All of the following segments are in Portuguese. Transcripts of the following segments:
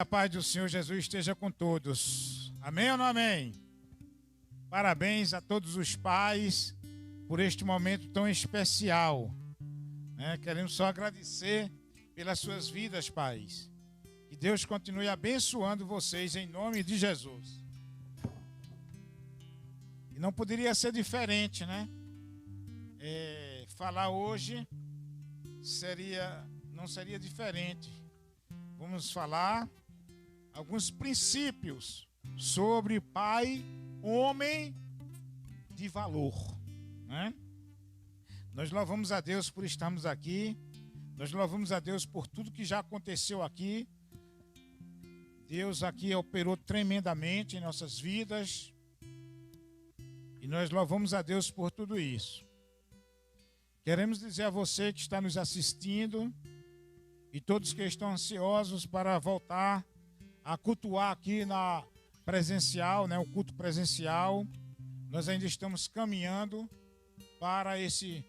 paz do Senhor Jesus esteja com todos. Amém ou não amém? Parabéns a todos os pais por este momento tão especial. Queremos só agradecer pelas suas vidas, pais. Que Deus continue abençoando vocês em nome de Jesus. E não poderia ser diferente, né? Falar hoje não seria diferente. Vamos falar alguns princípios sobre pai, homem de valor, né? Nós louvamos a Deus por estarmos aqui. Nós louvamos a Deus por tudo que já aconteceu aqui. Deus aqui operou tremendamente em nossas vidas. E nós louvamos a Deus por tudo isso. Queremos dizer a você que está nos assistindo e todos que estão ansiosos para voltar a cultuar aqui na presencial, né, o culto presencial. Nós ainda estamos caminhando para esse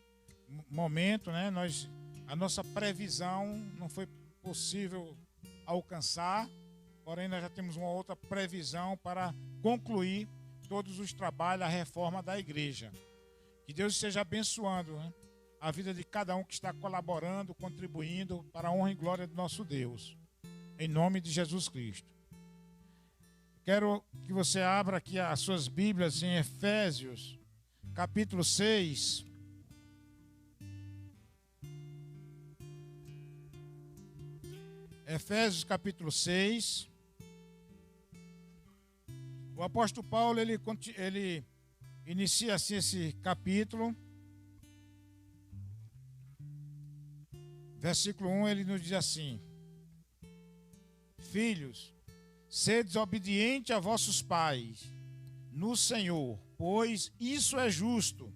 momento, né? A nossa previsão não foi possível alcançar, porém nós já temos uma outra previsão para concluir todos os trabalhos, a reforma da igreja. Que Deus esteja abençoando, né, a vida de cada um que está colaborando, contribuindo para a honra e glória do nosso Deus. Em nome de Jesus Cristo. Quero que você abra aqui as suas Bíblias em Efésios, capítulo 6. Efésios, capítulo 6. O apóstolo Paulo, ele inicia assim esse capítulo. Versículo 1, ele nos diz assim: Filhos, sedes obedientes a vossos pais no Senhor, pois isso é justo.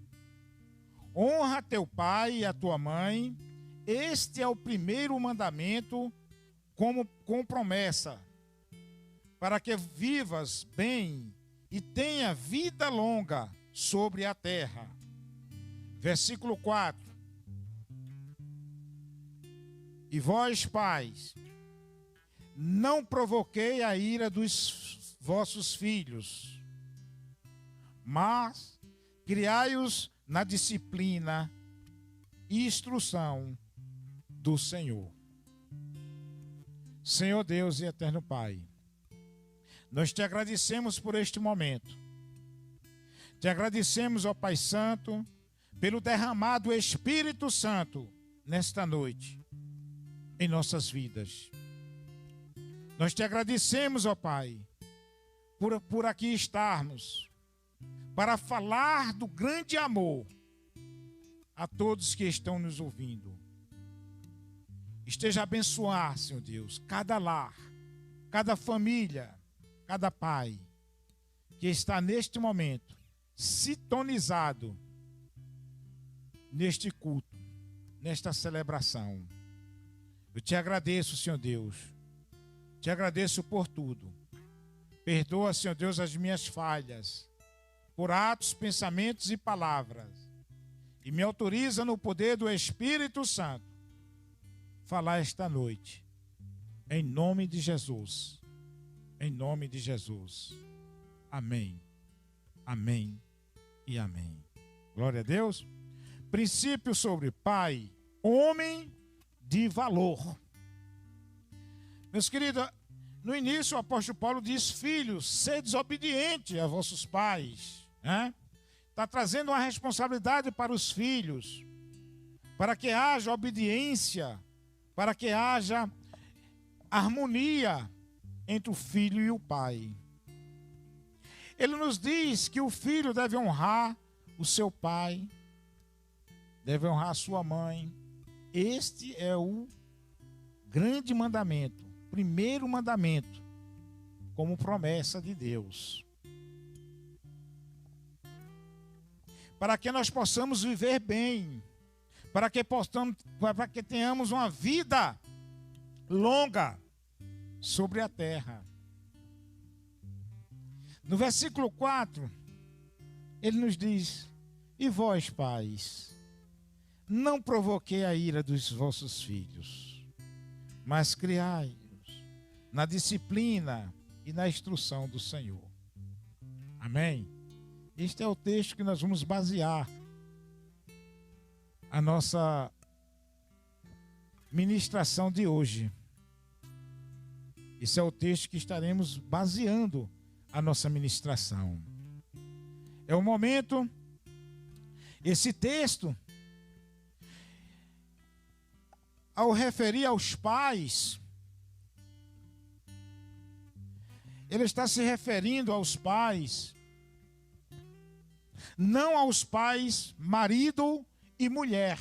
Honra teu pai e a tua mãe, este é o primeiro mandamento com promessa, para que vivas bem e tenha vida longa sobre a terra. Versículo 4. E vós, pais, não provoquei a ira dos vossos filhos, mas criai-os na disciplina e instrução do Senhor. Senhor Deus e eterno Pai, nós te agradecemos por este momento. Te agradecemos, ó Pai Santo, pelo derramado Espírito Santo nesta noite em nossas vidas. Nós te agradecemos, ó Pai, por aqui estarmos, para falar do grande amor a todos que estão nos ouvindo. Esteja a abençoar, Senhor Deus, cada lar, cada família, cada pai que está neste momento sintonizado neste culto, nesta celebração. Eu te agradeço, Senhor Deus. Te agradeço por tudo. Perdoa, Senhor Deus, as minhas falhas, por atos, pensamentos e palavras. E me autoriza no poder do Espírito Santo falar esta noite. Em nome de Jesus. Em nome de Jesus. Amém. Amém e amém. Glória a Deus. Princípio sobre pai, homem de valor. Meus queridos, no início o apóstolo Paulo diz: filhos, sedes obedientes a vossos pais. Está trazendo uma responsabilidade para os filhos, para que haja obediência, para que haja harmonia entre o filho e o pai. Ele nos diz que o filho deve honrar o seu pai, deve honrar a sua mãe. Este é o grande mandamento, primeiro mandamento, como promessa de Deus. Para que nós possamos viver bem, para que tenhamos uma vida longa sobre a terra. No versículo 4, ele nos diz: e vós, pais, não provoquei a ira dos vossos filhos, mas criai-os na disciplina e na instrução do Senhor. Amém? Este é o texto que nós vamos basear a nossa ministração de hoje. Esse é o texto que estaremos baseando a nossa ministração. É o momento, esse texto, ao referir aos pais, ele está se referindo aos pais, não aos pais marido e mulher.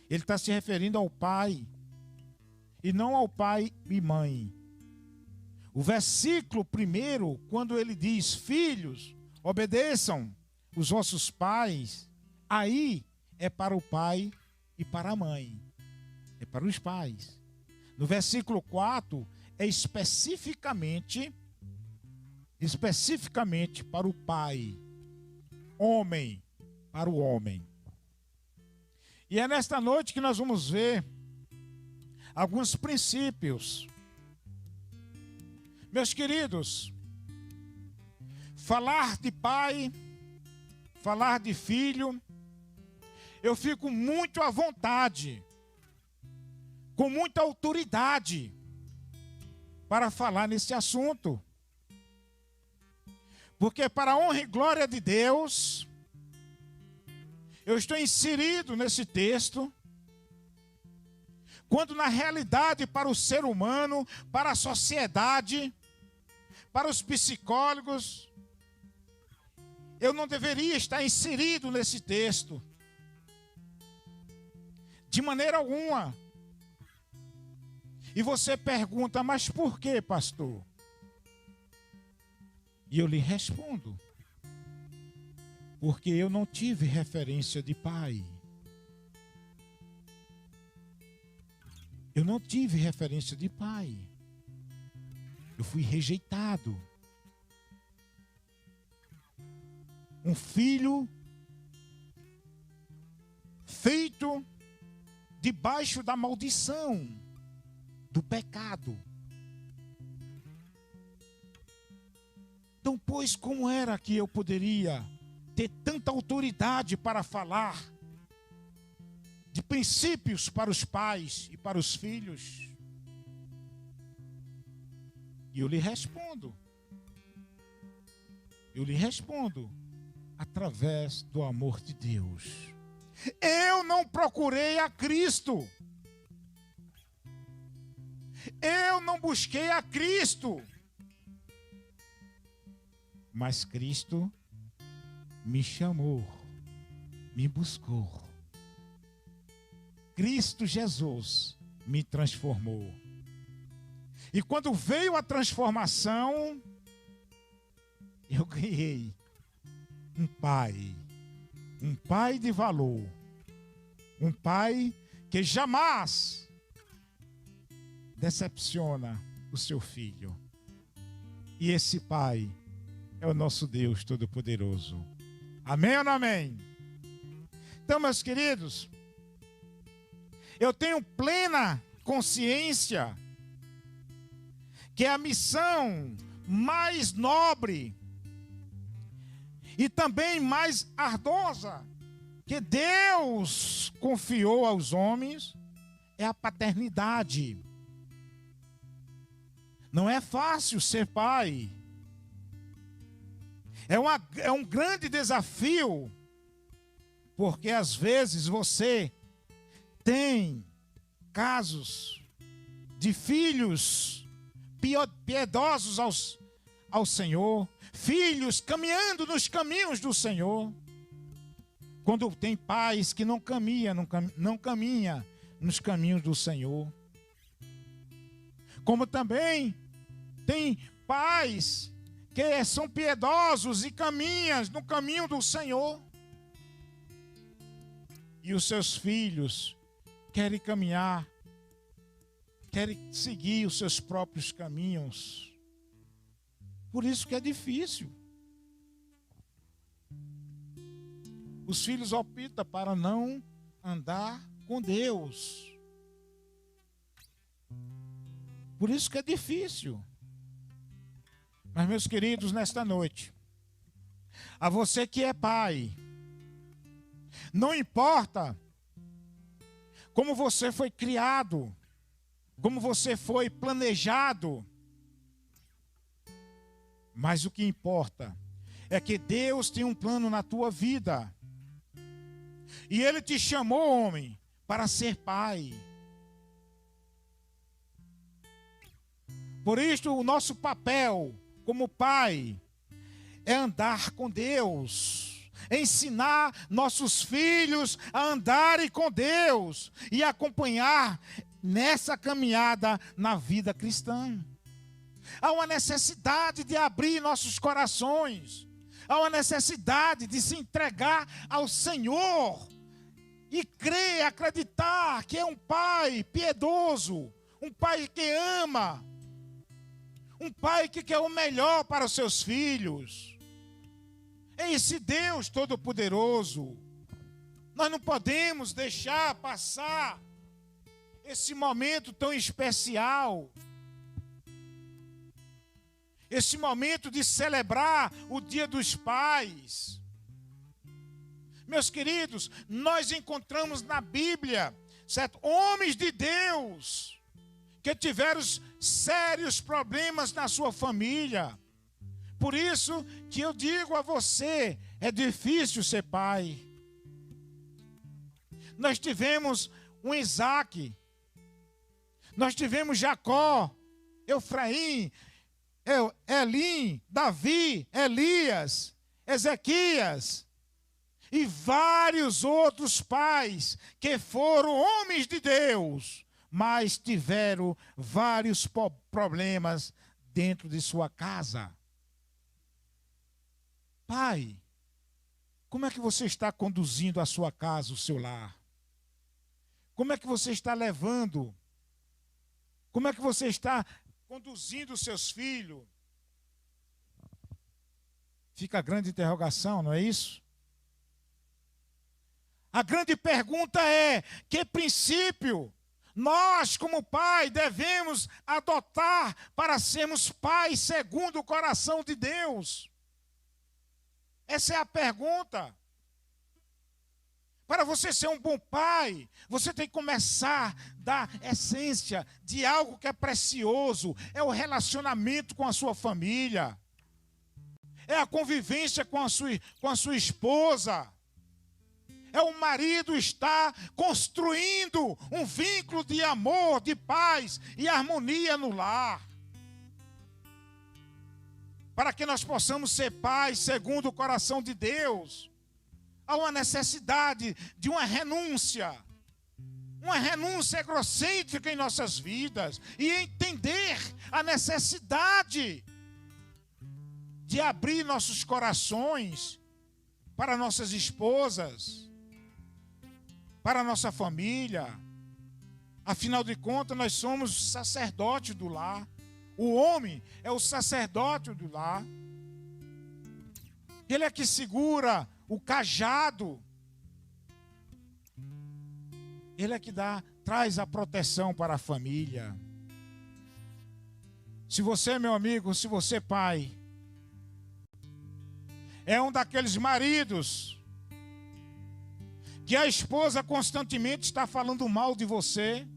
Ele está se referindo ao pai e não ao pai e mãe. O versículo primeiro, quando ele diz: filhos, obedeçam os vossos pais, aí é para o pai e para a mãe. É para os pais. No versículo 4, é especificamente para o pai. Homem, para o homem. E é nesta noite que nós vamos ver alguns princípios. Meus queridos, falar de pai, falar de filho, eu fico muito à vontade, com muita autoridade, para falar nesse assunto. Porque para a honra e glória de Deus, eu estou inserido nesse texto, quando na realidade para o ser humano, para a sociedade, para os psicólogos, eu não deveria estar inserido nesse texto, de maneira alguma. E você pergunta: mas por que, pastor? E eu lhe respondo: porque eu não tive referência de pai. Eu não tive referência de pai. Eu fui rejeitado. Um filho feito debaixo da maldição do pecado. Então, pois, como era que eu poderia ter tanta autoridade para falar de princípios para os pais e para os filhos? E eu lhe respondo através do amor de Deus. Eu não procurei a Cristo. Eu não busquei a Cristo. Mas Cristo me chamou, me buscou. Cristo Jesus me transformou. E quando veio a transformação, eu ganhei um pai de valor, um pai que jamais decepciona o seu filho. E esse pai é o nosso Deus Todo-Poderoso. Amém ou não amém? Então, meus queridos, eu tenho plena consciência que a missão mais nobre e também mais ardosa que Deus confiou aos homens é a paternidade. Não é fácil ser pai. É um grande desafio, porque às vezes você tem casos de filhos piedosos ao Senhor, filhos caminhando nos caminhos do Senhor, quando tem pais que não caminham nos caminhos do Senhor. Como também tem pais que são piedosos e caminham no caminho do Senhor, e os seus filhos querem caminhar, querem seguir os seus próprios caminhos. Por isso que é difícil. Os filhos optam para não andar com Deus. Por isso que é difícil. Mas, meus queridos, nesta noite, a você que é pai, não importa como você foi criado, como você foi planejado, mas o que importa é que Deus tem um plano na tua vida. E Ele te chamou, homem, para ser pai. Por isso, o nosso papel como pai é andar com Deus, ensinar nossos filhos a andarem com Deus e acompanhar nessa caminhada na vida cristã. Há uma necessidade de abrir nossos corações, há uma necessidade de se entregar ao Senhor e crer, acreditar que é um pai piedoso, um pai que ama, um pai que quer o melhor para os seus filhos. É esse Deus Todo-Poderoso. Nós não podemos deixar passar esse momento tão especial, esse momento de celebrar o Dia dos Pais. Meus queridos, nós encontramos na Bíblia, certo, homens de Deus que tiveram sérios problemas na sua família. Por isso que eu digo a você, é difícil ser pai. Nós tivemos um Isaac, nós tivemos Jacó, Efraim, Elim, Davi, Elias, Ezequias e vários outros pais que foram homens de Deus, mas tiveram vários problemas dentro de sua casa. Pai, como é que você está conduzindo a sua casa, o seu lar? Como é que você está levando? Como é que você está conduzindo os seus filhos? Fica a grande interrogação, não é isso? A grande pergunta é: que princípio nós, como pai, devemos adotar para sermos pais segundo o coração de Deus? Essa é a pergunta. Para você ser um bom pai, você tem que começar da essência de algo que é precioso. É o relacionamento com a sua família. É a convivência com a sua esposa. É o marido estar construindo um vínculo de amor, de paz e harmonia no lar. Para que nós possamos ser pais segundo o coração de Deus, há uma necessidade de uma renúncia egocêntrica em nossas vidas, e entender a necessidade de abrir nossos corações para nossas esposas, para a nossa família. Afinal de contas, nós somos sacerdotes do lar. O homem é o sacerdote do lar. Ele é que segura o cajado. Ele é que traz a proteção para a família. Se você, meu amigo, se você, pai, é um daqueles maridos que a esposa constantemente está falando mal de você,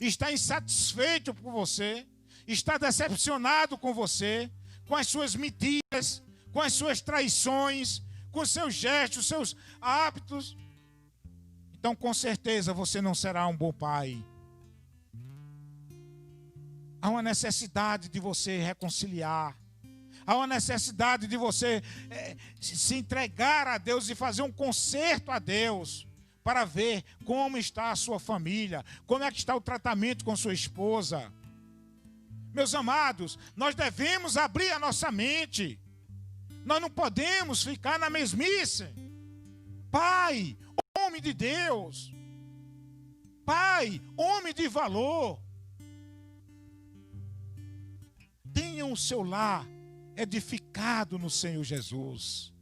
está insatisfeito por você, está decepcionado com você, com as suas mentiras, com as suas traições, com seus gestos, seus hábitos, então com certeza você não será um bom pai. Há uma necessidade de você reconciliar. Há uma necessidade de você se entregar a Deus e fazer um conserto a Deus, para ver como está a sua família, como é que está o tratamento com sua esposa. Meus amados, nós devemos abrir a nossa mente. Nós não podemos ficar na mesmice. Pai, homem de Deus. Pai, homem de valor. Tenham o seu lar edificado no Senhor Jesus.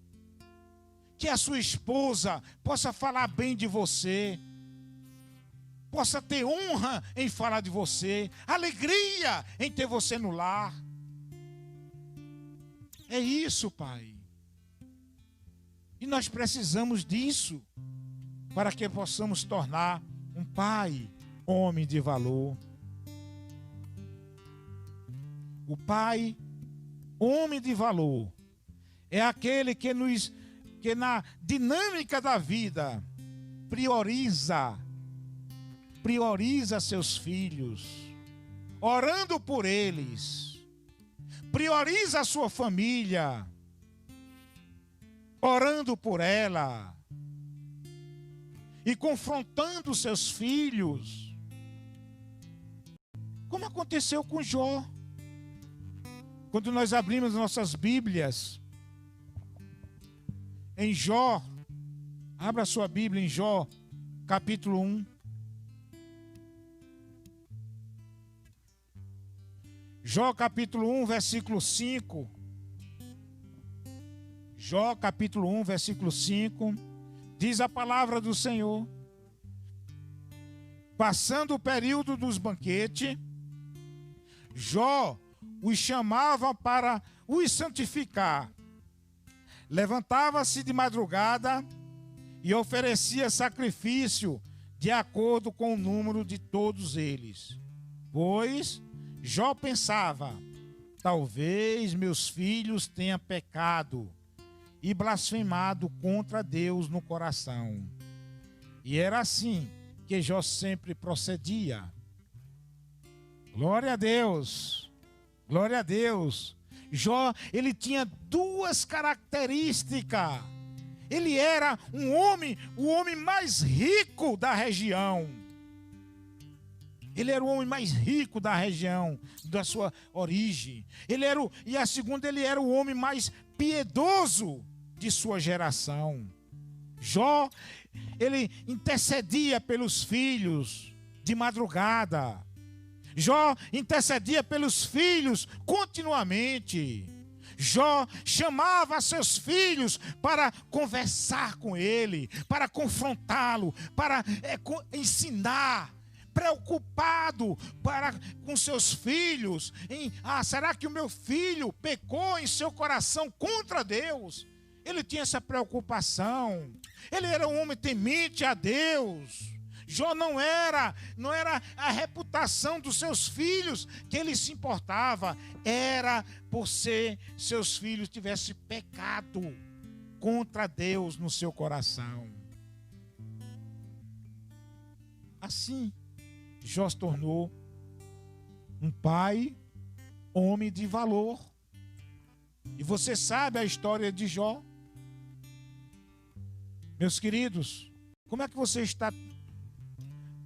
Que a sua esposa possa falar bem de você. possa ter honra em falar de você, alegria em ter você no lar. É isso, Pai. E nós precisamos disso para que possamos tornar um pai, homem de valor. O pai, homem de valor, é aquele que na dinâmica da vida prioriza seus filhos, orando por eles, prioriza a sua família, orando por ela e confrontando seus filhos, como aconteceu com Jó. Quando nós abrimos nossas Bíblias em Jó, abra sua Bíblia em Jó, capítulo 1. Jó capítulo 1, versículo 5. Jó capítulo 1, versículo 5. Diz a palavra do Senhor: passando o período dos banquetes, Jó os chamava para os santificar. Levantava-se de madrugada e oferecia sacrifício de acordo com o número de todos eles. Pois Jó pensava: talvez meus filhos tenham pecado e blasfemado contra Deus no coração. E era assim que Jó sempre procedia. Glória a Deus, glória a Deus. Jó, ele tinha duas características. Ele era o homem mais rico da região. Ele era o homem mais rico da região, da sua origem. E a segunda, ele era o homem mais piedoso de sua geração. Jó, ele intercedia pelos filhos de madrugada. Jó intercedia pelos filhos continuamente. Jó chamava seus filhos para conversar com ele, para confrontá-lo, para ensinar, preocupado com seus filhos. Será que o meu filho pecou em seu coração contra Deus? Ele tinha essa preocupação. Ele era um homem temente a Deus. Jó não era a reputação dos seus filhos que ele se importava, era por ser seus filhos tivessem pecado contra Deus no seu coração. Assim, Jó se tornou um pai, homem de valor. E você sabe a história de Jó? Meus queridos, como é que você está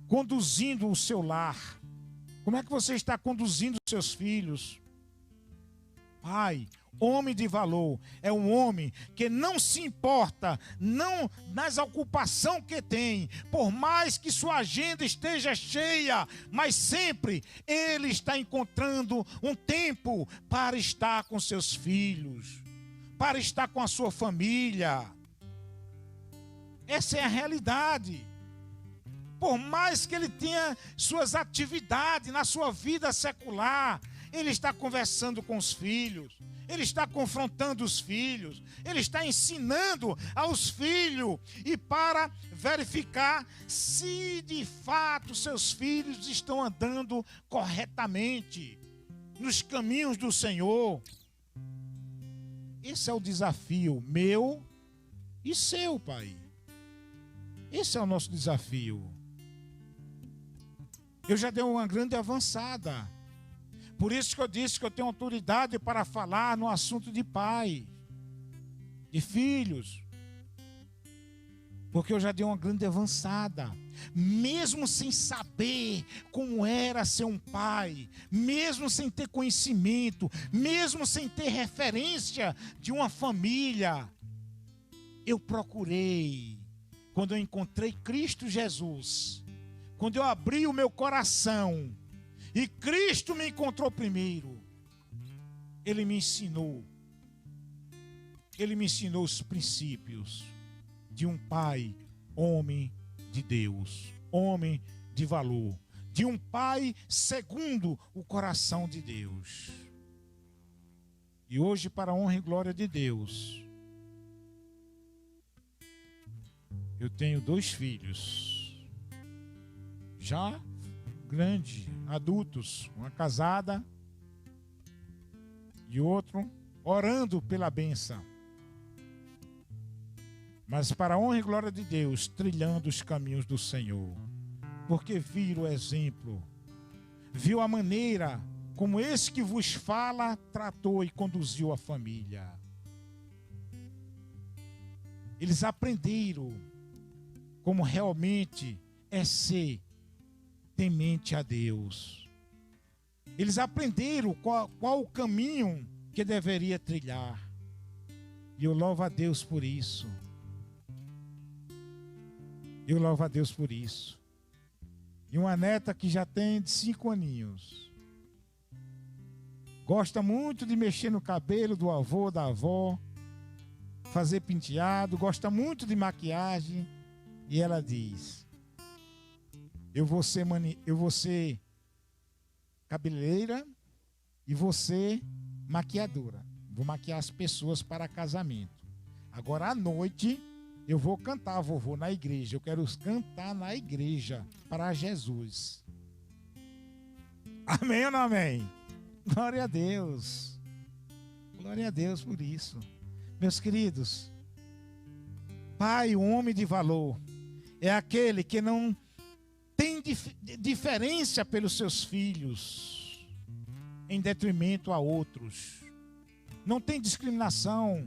conduzindo o seu lar? Como é que você está conduzindo os seus filhos? Pai, homem de valor, é um homem que não se importa, não nas ocupações que tem, por mais que sua agenda esteja cheia, mas sempre ele está encontrando um tempo para estar com seus filhos, para estar com a sua família. Essa é a realidade. Por mais que ele tenha suas atividades na sua vida secular, ele está conversando com os filhos, ele está confrontando os filhos, ele está ensinando aos filhos, e para verificar se de fato seus filhos estão andando corretamente nos caminhos do Senhor. Esse é o desafio meu e seu, Pai. Esse é o nosso desafio. Eu já dei uma grande avançada. Por isso que eu disse que eu tenho autoridade para falar no assunto de pai, de filhos. Porque eu já dei uma grande avançada. Mesmo sem saber como era ser um pai, mesmo sem ter conhecimento, mesmo sem ter referência de uma família, eu procurei. Quando eu encontrei Cristo Jesus, quando eu abri o meu coração e Cristo me encontrou primeiro, Ele me ensinou os princípios de um pai, homem de Deus, homem de valor, de um pai segundo o coração de Deus. E hoje, para a honra e glória de Deus, eu tenho 2 filhos, já grandes, adultos, uma casada e outro orando pela bênção. Mas para a honra e glória de Deus, trilhando os caminhos do Senhor. Porque viram o exemplo, viu a maneira como esse que vos fala tratou e conduziu a família. Eles aprenderam como realmente é ser temente a Deus. Eles aprenderam qual o caminho que deveria trilhar. E eu louvo a Deus por isso. Eu louvo a Deus por isso. E uma neta que já tem 5 aninhos. Gosta muito de mexer no cabelo do avô, da avó. Fazer penteado. Gosta muito de maquiagem. E ela diz: eu vou ser cabeleireira e vou ser maquiadora. Vou maquiar as pessoas para casamento. Agora à noite eu vou cantar, vovô, na igreja. Eu quero cantar na igreja para Jesus. Amém ou não amém? Glória a Deus. Glória a Deus por isso. Meus queridos, pai, um homem de valor, é aquele que não tem diferença pelos seus filhos, em detrimento a outros. Não tem discriminação.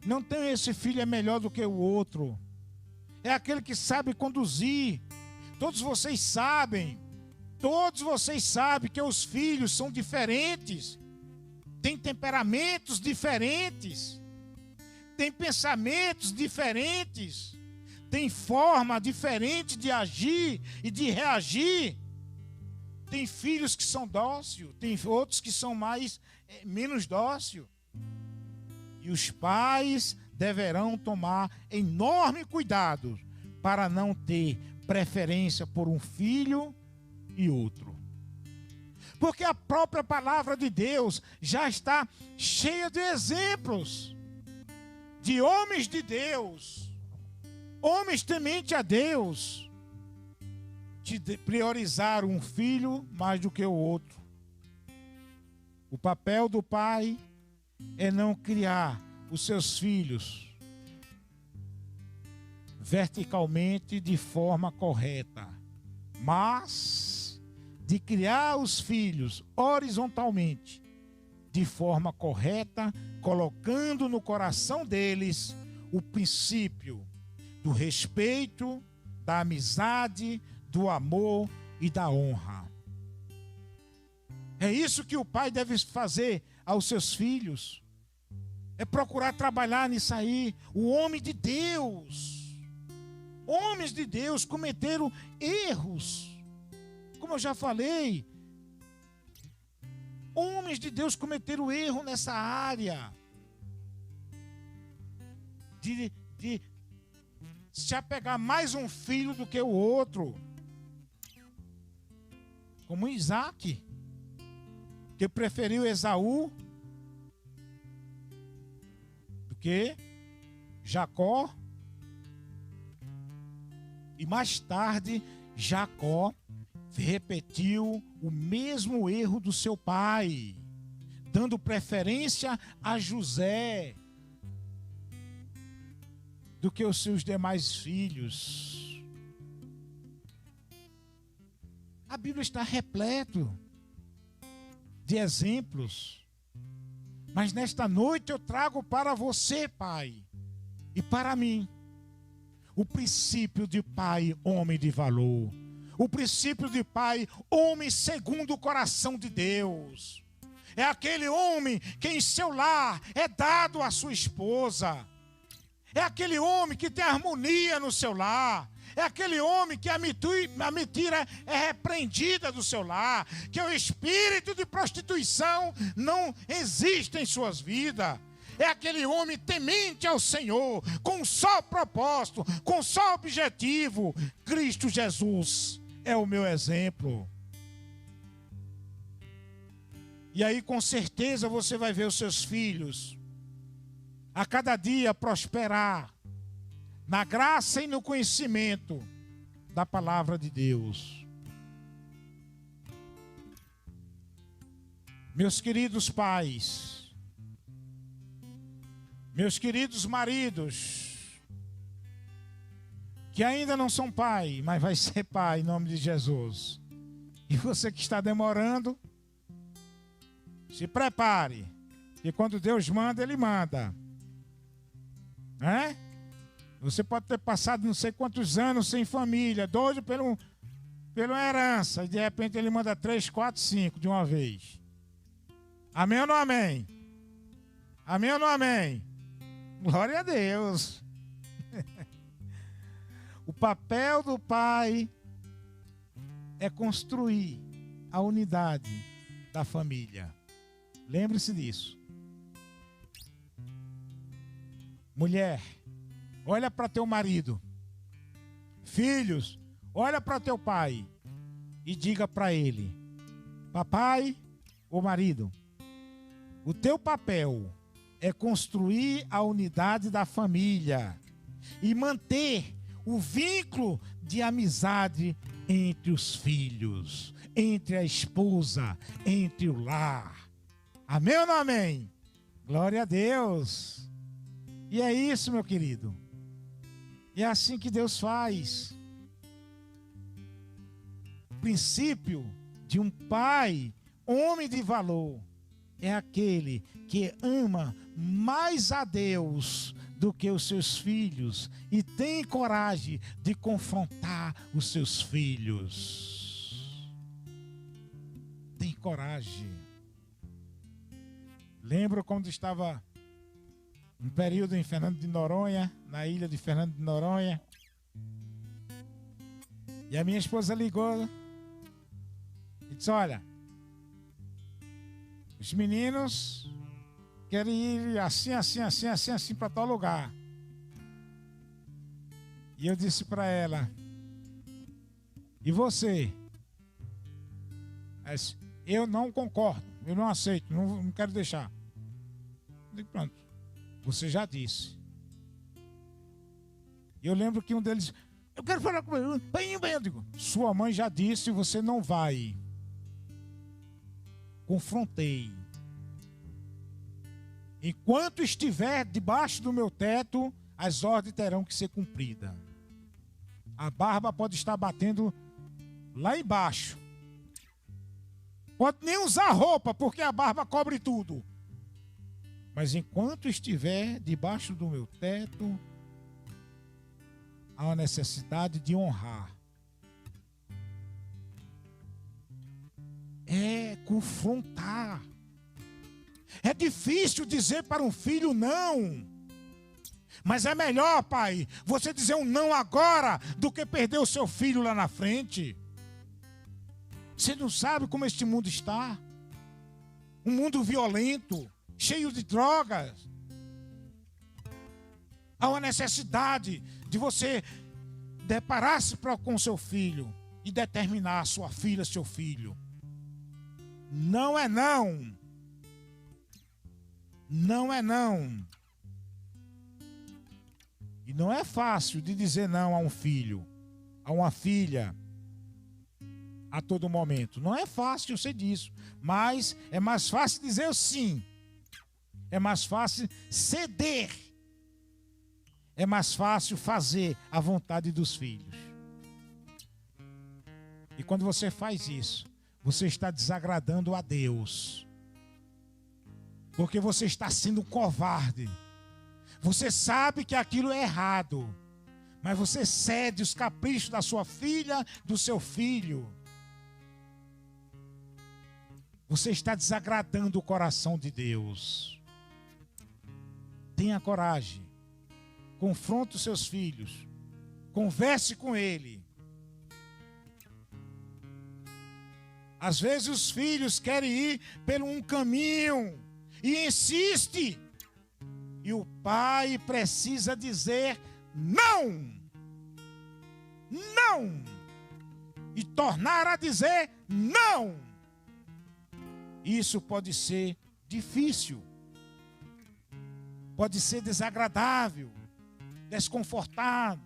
Não tem esse filho é melhor do que o outro. É aquele que sabe conduzir. Todos vocês sabem que os filhos são diferentes. Têm temperamentos diferentes. Têm pensamentos diferentes. Têm forma diferente de agir e de reagir. Tem filhos que são dóceis, tem outros que são menos dóceis. E os pais deverão tomar enorme cuidado para não ter preferência por um filho e outro. Porque a própria palavra de Deus já está cheia de exemplos de homens de Deus, homens tementes a Deus, de priorizar um filho mais do que o outro. O papel do pai é não criar os seus filhos verticalmente de forma correta, mas de criar os filhos horizontalmente de forma correta, colocando no coração deles o princípio do respeito, da amizade, do amor e da honra. É isso que o pai deve fazer aos seus filhos. É procurar trabalhar nisso aí. O homem de Deus. Homens de Deus cometeram erros. Como eu já falei, homens de Deus cometeram erro nessa área. De se apegar mais um filho do que o outro. Como Isaac, que preferiu Esaú do que Jacó. E mais tarde, Jacó repetiu o mesmo erro do seu pai, dando preferência a José do que os seus demais filhos. A Bíblia está repleto de exemplos. Mas nesta noite eu trago para você, pai, e para mim, o princípio de pai, homem de valor. O princípio de pai, homem segundo o coração de Deus. É aquele homem que em seu lar é dado à sua esposa. É aquele homem que tem harmonia no seu lar. É aquele homem que a mentira é repreendida do seu lar. Que o espírito de prostituição não existe em suas vidas. É aquele homem temente ao Senhor, com um só propósito, com um só objetivo, Cristo Jesus. é o meu exemplo. E aí, com certeza, você vai ver os seus filhos a cada dia prosperar na graça e no conhecimento da palavra de Deus. Meus queridos pais, meus queridos maridos, que ainda não são pai, mas vai ser pai em nome de Jesus. E você que está demorando, se prepare, que quando Deus manda, Ele manda. Você pode ter passado não sei quantos anos sem família, doido pela herança, e de repente Ele manda 3, 4, 5 de uma vez. Amém ou não amém? Amém ou não amém? Glória a Deus. O papel do pai é construir a unidade da família. Lembre-se disso. Mulher, olha para teu marido. Filhos, olha para teu pai e diga para ele: papai ou marido, o teu papel é construir a unidade da família e manter o vínculo de amizade entre os filhos, entre a esposa, entre o lar. Amém ou não amém? Glória a Deus. E é isso, meu querido. E é assim que Deus faz. O princípio de um pai, homem de valor, é aquele que ama mais a Deus do que os seus filhos e tem coragem de confrontar os seus filhos. Tem coragem. Lembro quando estava um período em Fernando de Noronha, na ilha de Fernando de Noronha, e a minha esposa ligou e disse: olha, os meninos querem ir assim para tal lugar. E eu disse para ela: e você? Ela disse: eu não concordo, eu não aceito, não quero deixar. Eu digo: pronto, você já disse. E eu lembro que um deles: eu quero falar com ele. Bem, eu digo: sua mãe já disse, você não vai. Confrontei. Enquanto estiver debaixo do meu teto, as ordens terão que ser cumpridas. A barba pode estar batendo lá embaixo. Pode nem usar roupa, porque a barba cobre tudo. Mas enquanto estiver debaixo do meu teto, há uma necessidade de honrar. É confrontar. É difícil dizer para um filho não. Mas é melhor, pai, você dizer um não agora do que perder o seu filho lá na frente. Você não sabe como este mundo está. Um mundo violento, cheio de drogas. Há uma necessidade de você deparar-se com seu filho e determinar sua filha, seu filho. Não é não. Não é não. E não é fácil de dizer não a um filho, a uma filha, a todo momento. Não é fácil, eu sei disso. Mas é mais fácil dizer sim. É mais fácil ceder. É mais fácil fazer a vontade dos filhos. E quando você faz isso, você está desagradando a Deus. Porque você está sendo covarde. Você sabe que aquilo é errado. Mas você cede os caprichos da sua filha, do seu filho. Você está desagradando o coração de Deus. Tenha coragem. Confronte os seus filhos. Converse com ele. Às vezes os filhos querem ir por um caminho e insiste. E o pai precisa dizer não. Não. e tornar a dizer não. Isso pode ser difícil, pode ser desagradável, desconfortado,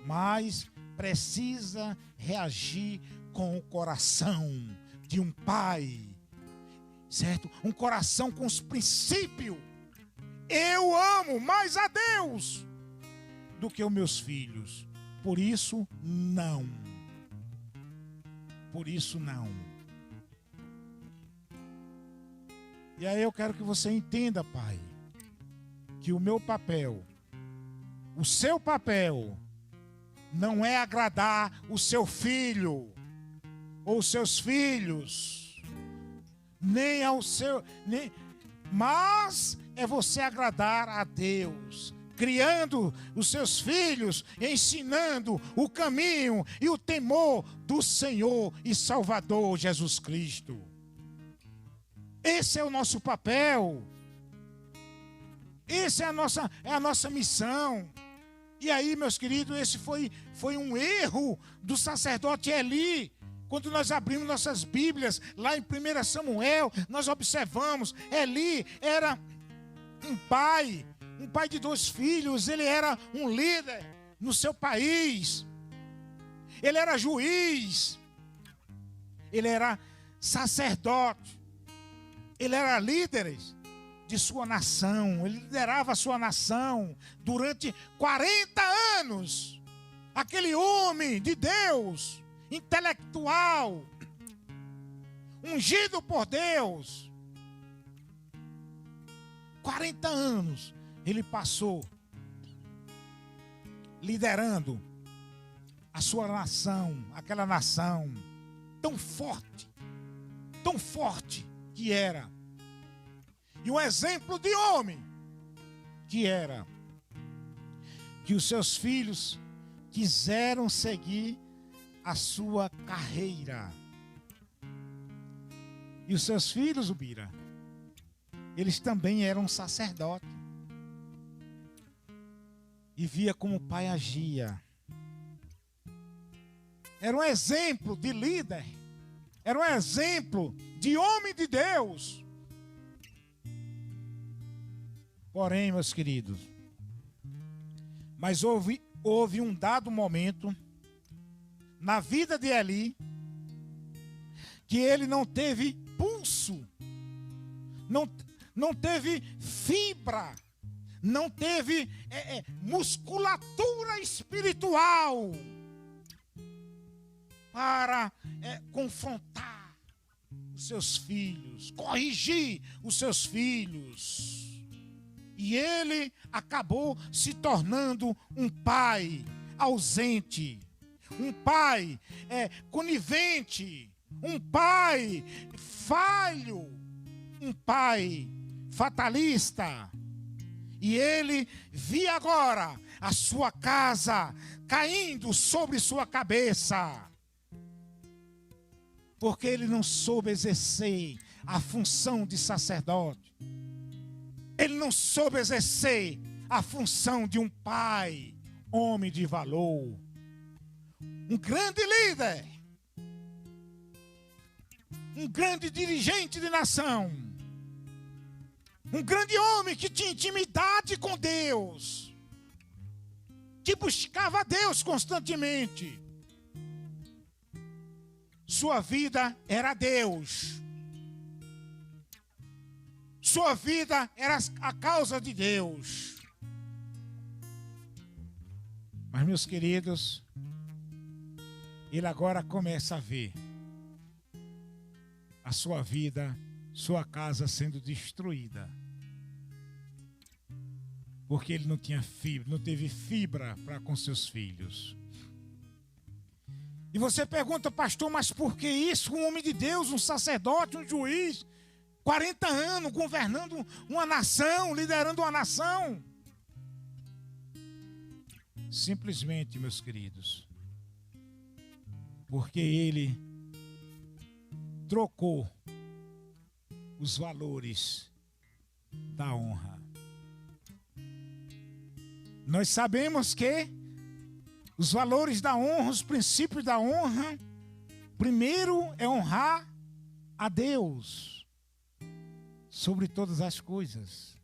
mas precisa reagir com o coração de um pai, certo? Um coração com os princípios. Eu amo mais a Deus do que os meus filhos. Por isso, não. Por isso, não. E aí eu quero que você entenda, pai, que o meu papel, o seu papel, não é agradar o seu filho ou os seus filhos, nem ao seu, mas é você agradar a Deus, criando os seus filhos, ensinando o caminho e o temor do Senhor e Salvador Jesus Cristo. Esse é o nosso papel. Essa é a nossa missão. E aí, meus queridos, esse foi um erro do sacerdote Eli. Quando nós abrimos nossas Bíblias, lá em 1 Samuel, nós observamos, Eli era um pai de 2 filhos, ele era um líder no seu país, ele era juiz, ele era sacerdote, ele era líder de sua nação, ele liderava a sua nação durante 40 anos. Aquele homem de Deus, intelectual, ungido por Deus, 40 anos ele passou liderando a sua nação, aquela nação tão forte que era. E um exemplo de homem que era, que os seus filhos quiseram seguir a sua carreira. E os seus filhos, Ubira, eles também eram sacerdotes. E via como o pai agia. Era um exemplo de líder. Era um exemplo de homem de Deus. Porém, meus queridos, mas houve um dado momento na vida de Eli que ele não teve pulso, não teve fibra, não teve musculatura espiritual para confrontar os seus filhos, corrigir os seus filhos. E ele acabou se tornando um pai ausente, um pai conivente, um pai falho, um pai fatalista. E ele via agora a sua casa caindo sobre sua cabeça, porque ele não soube exercer a função de sacerdote. Ele não soube exercer a função de um pai, homem de valor, um grande líder, um grande dirigente de nação, um grande homem que tinha intimidade com Deus, que buscava Deus constantemente. Sua vida era Deus. Sua vida era a causa de Deus. Mas, meus queridos, ele agora começa a ver a sua vida, sua casa sendo destruída. Porque ele não tinha fibra, não teve fibra para com seus filhos. E você pergunta, pastor, mas por que isso? Um homem de Deus, um sacerdote, um juiz, 40 anos governando uma nação, liderando uma nação. Simplesmente, meus queridos, porque ele trocou os valores da honra. Nós sabemos que os valores da honra, os princípios da honra, primeiro é honrar a Deus sobre todas as coisas.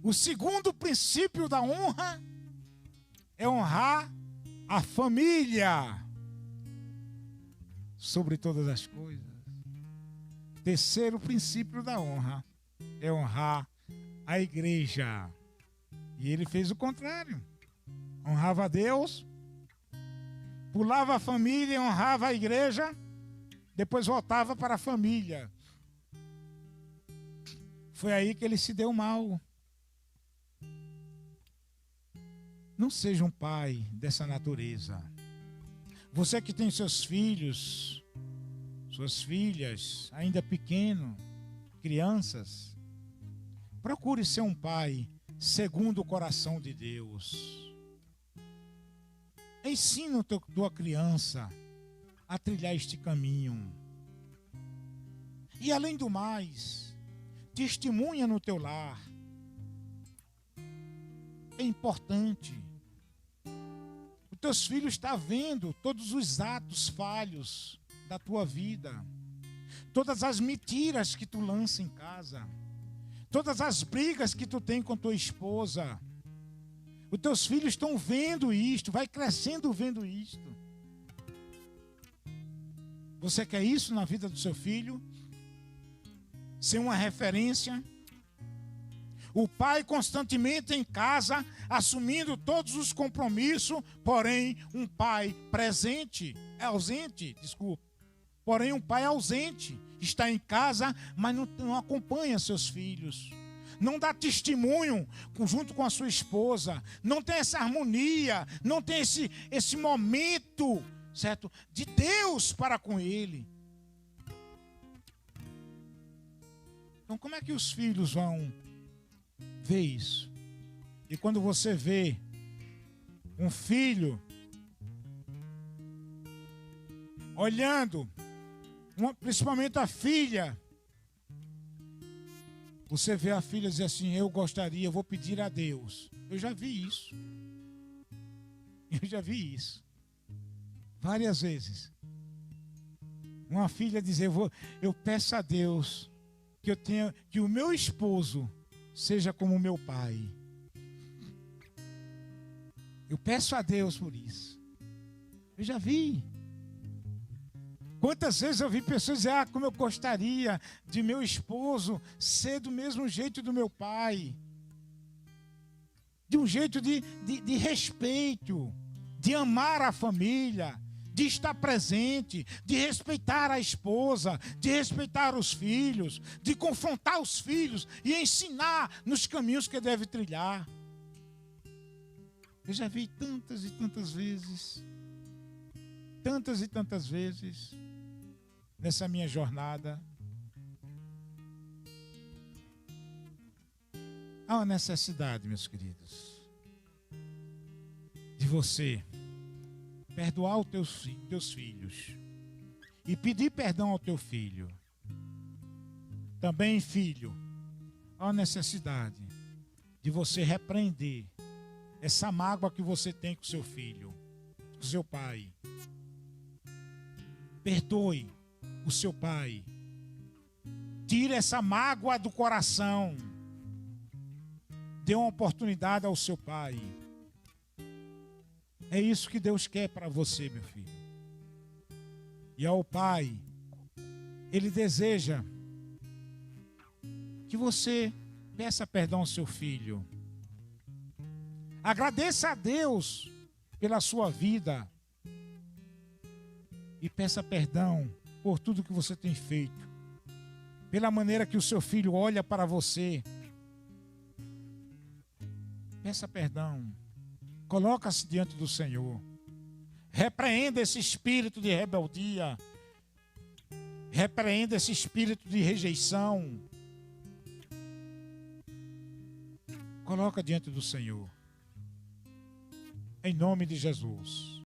O segundo princípio da honra é honrar a família sobre todas as coisas. Terceiro princípio da honra é honrar a igreja. E ele fez o contrário. Honrava a Deus, pulava a família, honrava a igreja, depois voltava para a família. Foi aí que ele se deu mal. Não seja um pai dessa natureza. Você que tem seus filhos, suas filhas, ainda pequeno, crianças, procure ser um pai segundo o coração de Deus. Ensina a tua criança a trilhar este caminho. E além do mais, testemunha no teu lar. É importante. Os teus filhos estão vendo todos os atos falhos da tua vida. Todas as mentiras que tu lança em casa. Todas as brigas que tu tem com tua esposa. Os teus filhos estão vendo isto, vai crescendo vendo isto. Você quer isso na vida do seu filho? Ser uma referência? O pai constantemente em casa, assumindo todos os compromissos, porém um pai ausente. Porém um pai ausente, está em casa, mas não acompanha seus filhos. Não dá testemunho junto com a sua esposa, não tem essa harmonia, não tem esse momento, certo, de Deus para com ele. Então como é que os filhos vão ver isso? E quando você vê um filho olhando, principalmente a filha, você vê a filha dizer assim, eu gostaria, eu vou pedir a Deus. Eu já vi isso. Várias vezes. Uma filha dizer, eu peço a Deus que o meu esposo seja como o meu pai. Eu peço a Deus por isso. Eu já vi. Quantas vezes eu vi pessoas dizer, como eu gostaria de meu esposo ser do mesmo jeito do meu pai. De um jeito de respeito, de amar a família, de estar presente, de respeitar a esposa, de respeitar os filhos, de confrontar os filhos e ensinar nos caminhos que deve trilhar. Eu já vi tantas e tantas vezes, nessa minha jornada. Há uma necessidade, meus queridos, de você perdoar os teus filhos e pedir perdão ao teu filho. Também, filho, há uma necessidade de você repreender essa mágoa que você tem com seu filho, com seu pai. Perdoe o seu pai. Tire essa mágoa do coração. Dê uma oportunidade ao seu pai. É isso que Deus quer para você, meu filho. E ao pai, ele deseja que você peça perdão ao seu filho. Agradeça a Deus pela sua vida. E peça perdão por tudo que você tem feito. Pela maneira que o seu filho olha para você. Peça perdão. Coloca-se diante do Senhor. Repreenda esse espírito de rebeldia. Repreenda esse espírito de rejeição. Coloca diante do Senhor. Em nome de Jesus.